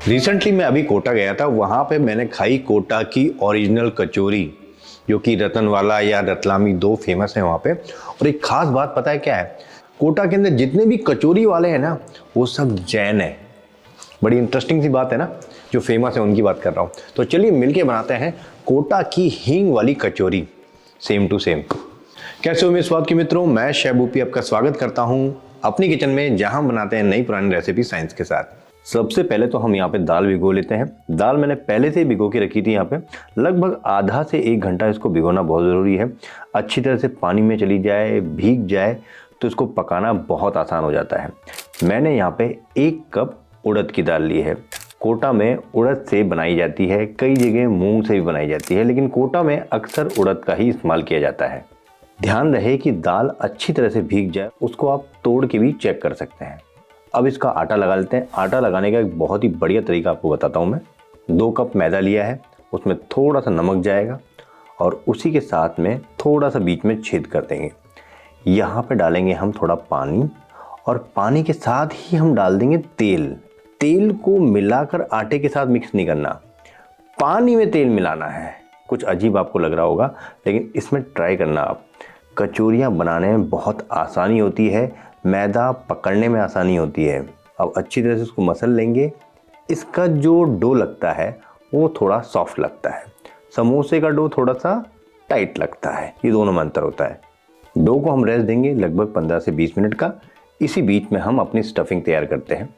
Recently मैं अभी कोटा गया था, वहाँ पे मैंने खाई कोटा की ओरिजिनल कचौरी, जो कि रतनवाला या रतलामी दो फेमस हैं वहाँ पे। और एक खास बात पता है क्या है, कोटा के अंदर जितने भी कचौरी वाले हैं ना, वो सब जैन है। बड़ी इंटरेस्टिंग सी बात है ना, जो फेमस है उनकी बात कर रहा हूँ। तो चलिए मिलके बनाते हैं कोटा की हींग वाली कचौरी, सेम टू सेम। कैसे हो मेरे स्वाद के मित्रों, मैं शेफ भूपी आपका स्वागत करता हूँ अपनी किचन में, जहाँ बनाते हैं नई पुरानी रेसिपी साइंस के साथ। सबसे पहले तो हम यहाँ पे दाल भिगो लेते हैं। दाल मैंने पहले से ही भिगो के रखी थी। यहाँ पे लगभग आधा से 1 घंटा इसको भिगोना बहुत ज़रूरी है। अच्छी तरह से पानी में चली जाए, भीग जाए, तो इसको पकाना बहुत आसान हो जाता है। मैंने यहाँ पे 1 कप उड़द की दाल ली है। कोटा में उड़द से बनाई जाती है, कई जगह मूंग से भी बनाई जाती है, लेकिन कोटा में अक्सर उड़द का ही इस्तेमाल किया जाता है। ध्यान रहे कि दाल अच्छी तरह से भीग जाए, उसको आप तोड़ के भी चेक कर सकते हैं। अब इसका आटा लगा लेते हैं। आटा लगाने का एक बहुत ही बढ़िया तरीका आपको बताता हूँ मैं। 2 कप मैदा लिया है, उसमें थोड़ा सा नमक जाएगा और उसी के साथ में थोड़ा सा बीच में छेद कर देंगे। यहाँ पे डालेंगे हम थोड़ा पानी और पानी के साथ ही हम डाल देंगे तेल। तेल को मिलाकर आटे के साथ मिक्स नहीं करना, पानी में तेल मिलाना है। कुछ अजीब आपको लग रहा होगा, लेकिन इसमें ट्राई करना आप। कचौरियाँ बनाने में बहुत आसानी होती है, मैदा पकड़ने में आसानी होती है। अब अच्छी तरह से उसको मसल लेंगे। इसका जो डो लगता है वो थोड़ा सॉफ्ट लगता है, समोसे का डो थोड़ा सा टाइट लगता है, ये दोनों में अंतर होता है। डो को हम रेस्ट देंगे लगभग 15 से 20 मिनट का। इसी बीच में हम अपनी स्टफिंग तैयार करते हैं।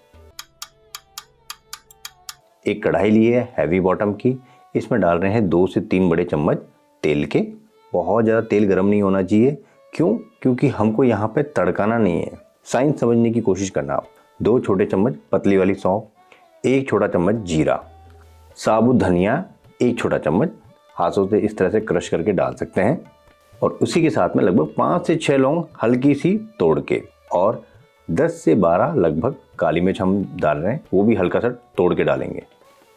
एक कढ़ाई ली है हैवी बॉटम की, इसमें डाल रहे हैं 2 से 3 बड़े चम्मच तेल के। बहुत ज़्यादा तेल गर्म नहीं होना चाहिए, क्यों? क्योंकि हमको यहाँ पे तड़काना नहीं है। साइंस समझने की कोशिश करना आप। 2 छोटे चम्मच पतली वाली सौंफ, 1 छोटा चम्मच जीरा, साबुत धनिया 1 छोटा चम्मच, हाथों से इस तरह से क्रश करके डाल सकते हैं। और उसी के साथ में लगभग 5 से 6 लौंग हल्की सी तोड़ के, और 10 से 12 लगभग काली मिर्च हम डाल रहे हैं, वो भी हल्का सा तोड़ के डालेंगे।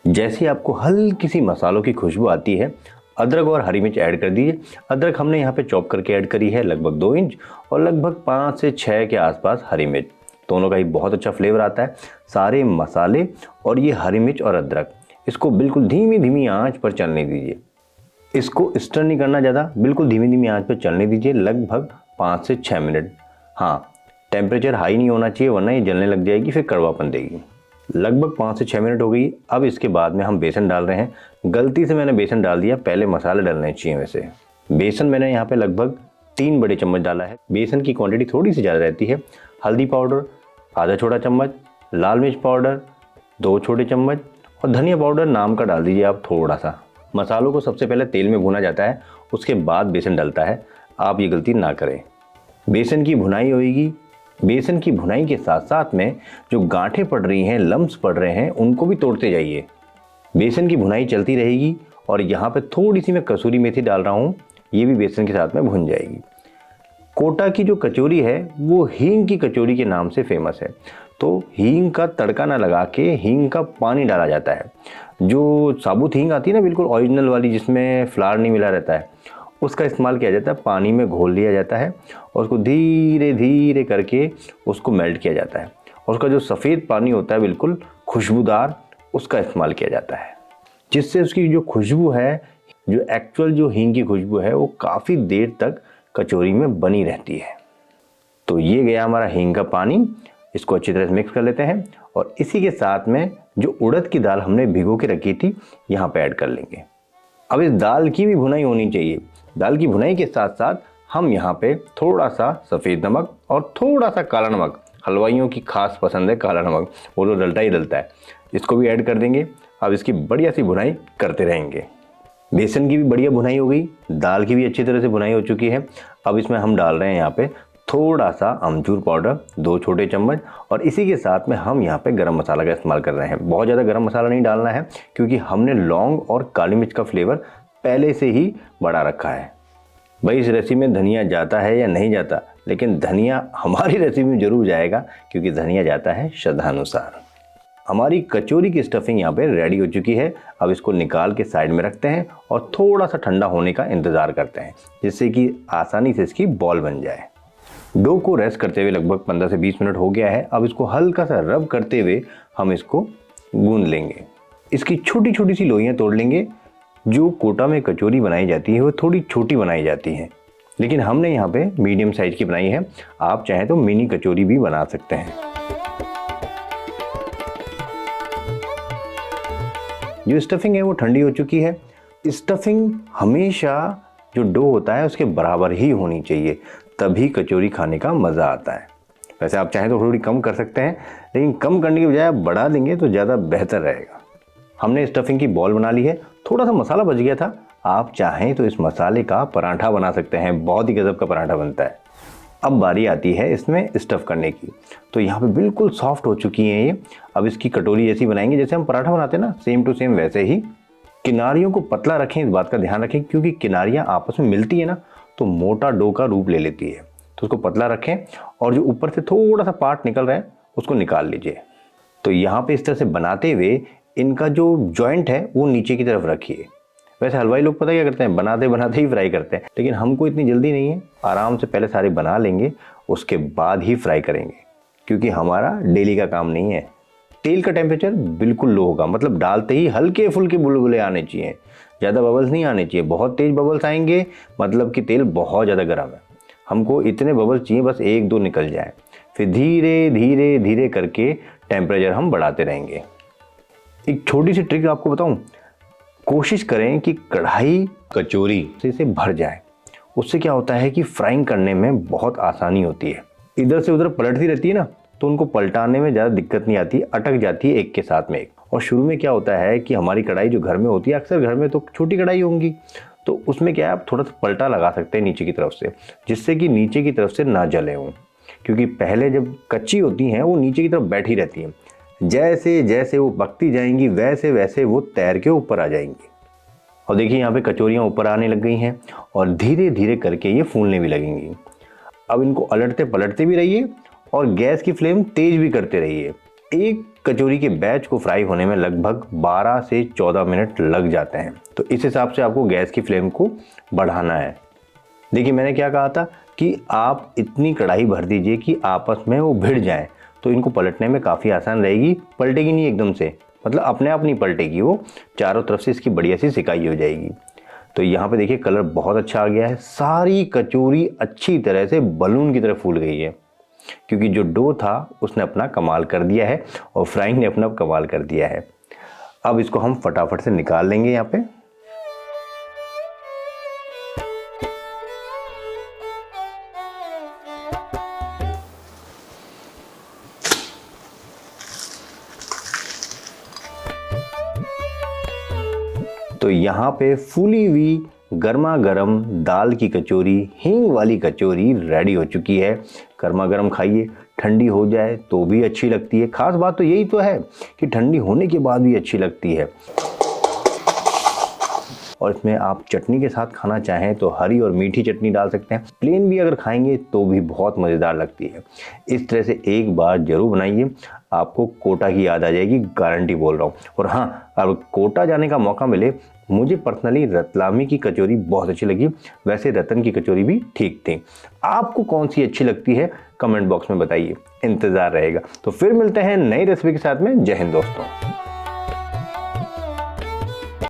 जैसे आपको हल्की सी मसालों की खुशबू आती है, अदरक और हरी मिर्च ऐड कर दीजिए। अदरक हमने यहाँ पे चॉप करके ऐड करी है लगभग 2 इंच, और लगभग 5 से 6 के आसपास हरी मिर्च। दोनों का ही बहुत अच्छा फ्लेवर आता है। सारे मसाले और ये हरी मिर्च और अदरक, इसको बिल्कुल धीमी धीमी आंच पर चलने दीजिए। इसको स्टर नहीं करना ज़्यादा, बिल्कुल धीमी धीमी आंच पर चलने दीजिए लगभग 5 से 6 मिनट। हाँ, टेम्परेचर हाई नहीं होना चाहिए, वरना ये जलने लग जाएगी, फिर कड़वापन देगी। लगभग 5 से 6 मिनट हो गई। अब इसके बाद में हम बेसन डाल रहे हैं। गलती से मैंने बेसन डाल दिया, पहले मसाले डालने चाहिए। वैसे बेसन मैंने यहाँ पे लगभग 3 बड़े चम्मच डाला है। बेसन की क्वांटिटी थोड़ी सी ज़्यादा रहती है। हल्दी पाउडर आधा छोटा चम्मच, लाल मिर्च पाउडर 2 छोटे चम्मच, और धनिया पाउडर नाम का डाल दीजिए आप थोड़ा सा। मसालों को सबसे पहले तेल में भुना जाता है, उसके बाद बेसन डलता है। आप ये गलती ना करें। बेसन की भुनाई होगी। बेसन की भुनाई के साथ साथ में जो गांठें पड़ रही हैं, लम्स पड़ रहे हैं, उनको भी तोड़ते जाइए। बेसन की भुनाई चलती रहेगी। और यहाँ पे थोड़ी सी मैं कसूरी मेथी डाल रहा हूँ, ये भी बेसन के साथ में भुन जाएगी। कोटा की जो कचौरी है वो हींग की कचौरी के नाम से फेमस है। तो हींग का तड़का ना लगा के हींग का पानी डाला जाता है। जो साबुत हींग आती है ना, बिल्कुल ओरिजिनल वाली, जिसमें फ्लावर नहीं मिला रहता है, उसका इस्तेमाल किया जाता है। पानी में घोल लिया जाता है और उसको धीरे धीरे करके उसको मेल्ट किया जाता है, और उसका जो सफ़ेद पानी होता है बिल्कुल खुशबूदार, उसका इस्तेमाल किया जाता है, जिससे उसकी जो खुशबू है, जो एक्चुअल जो हींग की खुशबू है, वो काफ़ी देर तक कचौरी में बनी रहती है। तो ये गया हमारा हींग का पानी। इसको अच्छी तरह से मिक्स कर लेते हैं, और इसी के साथ में जो उड़द की दाल हमने भिगो के रखी थी, यहाँ पे ऐड कर लेंगे। अब इस दाल की भी भुनाई होनी चाहिए। दाल की भुनाई के साथ साथ हम यहाँ पे थोड़ा सा सफ़ेद नमक और थोड़ा सा काला नमक, हलवाइयों की खास पसंद है काला नमक, वो तो डलता ही डलता है, इसको भी ऐड कर देंगे। अब इसकी बढ़िया सी भुनाई करते रहेंगे। बेसन की भी बढ़िया भुनाई हो गई, दाल की भी अच्छी तरह से भुनाई हो चुकी है। अब इसमें हम डाल रहे हैं यहाँ पे थोड़ा सा अमचूर पाउडर 2 छोटे चम्मच, और इसी के साथ में हम यहाँ पे गरम मसाला का इस्तेमाल कर रहे हैं। बहुत ज़्यादा गरम मसाला नहीं डालना है, क्योंकि हमने लौंग और काली मिर्च का फ्लेवर पहले से ही बढ़ा रखा है। भाई, इस रेसिपी में धनिया जाता है या नहीं जाता, लेकिन धनिया हमारी रेसिपी में जरूर जाएगा, क्योंकि धनिया जाता है श्रद्धानुसार। हमारी कचौरी की स्टफिंग यहाँ पे रेडी हो चुकी है। अब इसको निकाल के साइड में रखते हैं और थोड़ा सा ठंडा होने का इंतज़ार करते हैं, जिससे कि आसानी से इसकी बॉल बन जाए। डो को रेस्ट करते हुए लगभग 15 से 20 मिनट हो गया है। अब इसको हल्का सा रब करते हुए हम इसको गूंद लेंगे। इसकी छोटी छोटी सी लोइयाँ तोड़ लेंगे। जो कोटा में कचौरी बनाई जाती है वो थोड़ी छोटी बनाई जाती है, लेकिन हमने यहाँ पे मीडियम साइज की बनाई है। आप चाहें तो मिनी कचौरी भी बना सकते हैं। जो स्टफिंग है वो ठंडी हो चुकी है। स्टफिंग हमेशा जो डो होता है उसके बराबर ही होनी चाहिए, तभी कचौरी खाने का मज़ा आता है। वैसे आप चाहें तो थोड़ी कम कर सकते हैं, लेकिन कम करने की बजाय आप बढ़ा देंगे तो ज़्यादा बेहतर रहेगा। हमने स्टफिंग की बॉल बना ली है। थोड़ा सा मसाला बच गया था, आप चाहें तो इस मसाले का पराठा बना सकते हैं, बहुत ही गजब का पराठा बनता है। अब बारी आती है इसमें स्टफ़ करने की। तो यहाँ पे बिल्कुल सॉफ्ट हो चुकी हैं ये। अब इसकी कटोरी ऐसी बनाएंगे जैसे हम पराठा बनाते हैं ना, सेम टू सेम वैसे ही। किनारियों को पतला रखें, इस बात का ध्यान रखें, क्योंकि किनारियाँ आपस में मिलती है ना तो मोटा डो का रूप ले लेती है। तो उसको पतला रखें और जो ऊपर से थोड़ा सा पार्ट निकल रहा है उसको निकाल लीजिए। तो यहाँ पे इस तरह से बनाते हुए इनका जो जॉइंट है वो नीचे की तरफ रखिए। वैसे हलवाई लोग पता क्या करते हैं, बनाते बनाते ही फ्राई करते हैं, लेकिन हमको इतनी जल्दी नहीं है। आराम से पहले सारे बना लेंगे, उसके बाद ही फ्राई करेंगे, क्योंकि हमारा डेली का काम नहीं है। तेल का टेम्परेचर बिल्कुल लो होगा, मतलब डालते ही हल्के फुल्के बुलबुले आने चाहिए, ज़्यादा बबल्स नहीं आने चाहिए। बहुत तेज बबल्स आएंगे मतलब कि तेल बहुत ज़्यादा गर्म है। हमको इतने बबल्स चाहिए बस 1-2 निकल जाए, फिर धीरे धीरे धीरे करके टेम्परेचर हम बढ़ाते रहेंगे। एक छोटी सी ट्रिक आपको बताऊं, कोशिश करें कि कढ़ाई कचौरी से भर जाए। उससे क्या होता है कि फ्राइंग करने में बहुत आसानी होती है। इधर से उधर पलटती रहती है ना, तो उनको पलटाने में ज़्यादा दिक्कत नहीं आती, अटक जाती है एक के साथ में एक। और शुरू में क्या होता है कि हमारी कढ़ाई जो घर में होती है, अक्सर घर में तो छोटी कढ़ाई होंगी, तो उसमें क्या है आप थोड़ा सा पलटा लगा सकते हैं नीचे की तरफ से, जिससे कि नीचे की तरफ से ना जले हों। क्योंकि पहले जब कच्ची होती हैं वो नीचे की तरफ बैठी रहती हैं, जैसे जैसे वो पकती जाएंगी वैसे वैसे वो तैर के ऊपर आ जाएंगी। और देखिए यहाँ पे कचौरियाँ ऊपर आने लग गई हैं और धीरे धीरे करके ये फूलने भी लगेंगी। अब इनको अलटते पलटते भी रहिए और गैस की फ्लेम तेज भी करते रहिए। एक कचौरी के बैच को फ्राई होने में लगभग 12 से 14 मिनट लग जाते हैं, तो इस हिसाब से आपको गैस की फ्लेम को बढ़ाना है। देखिए मैंने क्या कहा था कि आप इतनी कढ़ाई भर दीजिए कि आपस में वो भिड़ जाएं, तो इनको पलटने में काफ़ी आसान रहेगी। पलटेगी नहीं एकदम से, मतलब अपने आप नहीं पलटेगी, वो चारों तरफ से इसकी बढ़िया सी सिकाई हो जाएगी। तो यहाँ पे देखिए कलर बहुत अच्छा आ गया है। सारी कचौरी अच्छी तरह से बलून की तरह फूल गई है, क्योंकि जो डो था उसने अपना कमाल कर दिया है और फ्राइंग ने अपना कमाल कर दिया है। अब इसको हम फटाफट से निकाल लेंगे यहाँ पे। तो यहाँ पे फूली हुई गर्मा गर्म दाल की कचौरी, हींग वाली कचौरी रेडी हो चुकी है। गर्मा गर्म खाइए, ठंडी हो जाए तो भी अच्छी लगती है। खास बात तो यही तो है कि ठंडी होने के बाद भी अच्छी लगती है। और इसमें आप चटनी के साथ खाना चाहें तो हरी और मीठी चटनी डाल सकते हैं। प्लेन भी अगर खाएंगे तो भी बहुत मज़ेदार लगती है। इस तरह से एक बार ज़रूर बनाइए, आपको कोटा की याद आ जाएगी, गारंटी बोल रहा हूँ। और हाँ, अगर कोटा जाने का मौका मिले, मुझे पर्सनली रतलामी की कचौरी बहुत अच्छी लगी। वैसे रतन की कचौरी भी ठीक थी। आपको कौन सी अच्छी लगती है कमेंट बॉक्स में बताइए, इंतज़ार रहेगा। तो फिर मिलते हैं नई रेसिपी के साथ में। जय हिंद दोस्तों।